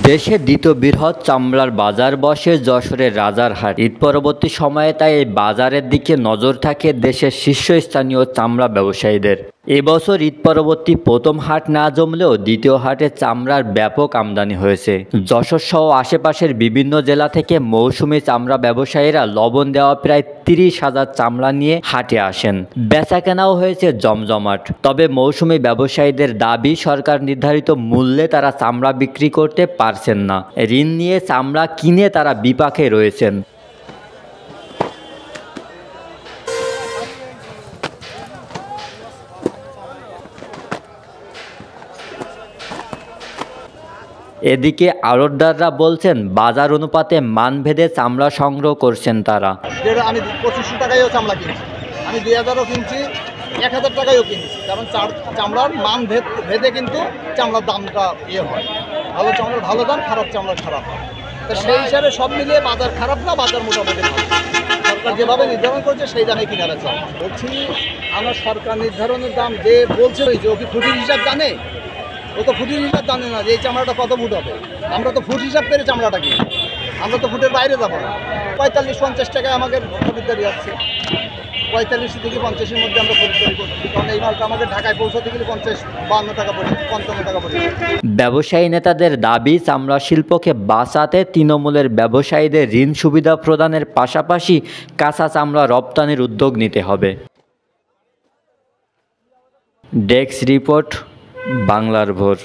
দেশের দ্বিতীয় বৃহৎ চামড়ার বাজার বসে যশোরের রাজারহাট। ঈদ পরবর্তী সময়ে তাই এই বাজারের দিকে নজর থাকে দেশের শীর্ষস্থানীয় চামড়া ব্যবসায়ীদের। এবছর ঈদ পরবর্তী প্রথম হাট না জমলেও দ্বিতীয় হাটে চামড়ার ব্যাপক আমদানি হয়েছে। যশোর সহ আশেপাশের বিভিন্ন জেলা থেকে মৌসুমি চামড়া ব্যবসায়ীরা লবণ দেওয়া প্রায় 30,000 চামড়া নিয়ে হাটে আসেন। বেচাকেনাও হয়েছে জমজমাট। তবে মৌসুমি ব্যবসায়ীদের দাবি, সরকার নির্ধারিত মূল্যে তারা চামড়া বিক্রি করতে পারছেন না। ঋণ নিয়ে চামড়া কিনে তারা বিপাকে রয়েছেন। এদিকে আড়তদাররা বলছেন, বাজার অনুপাতে মানভেদে চামড়া সংগ্রহ করছেন তারা। আমি 2500 টাকায়ও চামড়া কিনছি, আমি 2000ও কিনছি, 1000 টাকায়ও কিনছি। কারণ চামড়ার মান ভেদে কিন্তু চামড়ার দামটা হয়। ভালো চামড়ার ভালো দাম, খারাপ চামড়ার খারাপ দাম। তো সেই হিসাবে সব মিলিয়ে বাজার খারাপ না, বাজার মোটামুটি ভালো। সরকার যেভাবে নির্ধারণ করছে সেই দামে কিনারা চাই বলছি। আমার সরকার নির্ধারণের দাম যে বলছে, ওই যে ও কি ফুটের হিসাব জানে? ও তো ফুটের হিসাব জানে না যে এই চামড়াটা কত ফুট হবে। আমরা তো ফুট হিসাব করে চামড়াটা কিনি, আমরা তো ফুটের বাইরে যাবো না। 45-50 টাকায় আমাদের খরিদ্দারি যাচ্ছে। 45 থেকে 50-এর মধ্যে আমরা খরিদ্দারি করছি, কারণ এই মালটা আমাদের ঢাকায় পৌঁছাতে গেলে 50-52 টাকা পড়ে, 55 টাকা পড়ে। ব্যবসায়ী নেতাদের দাবি, চামড়া শিল্পকে বাঁচাতে তৃণমূলের ব্যবসায়ীদের ঋণ সুবিধা প্রদানের পাশাপাশি কাঁচা চামড়া রপ্তানির উদ্যোগ নিতে হবে। ডেস্ক রিপোর্ট, বাংলার ভোর।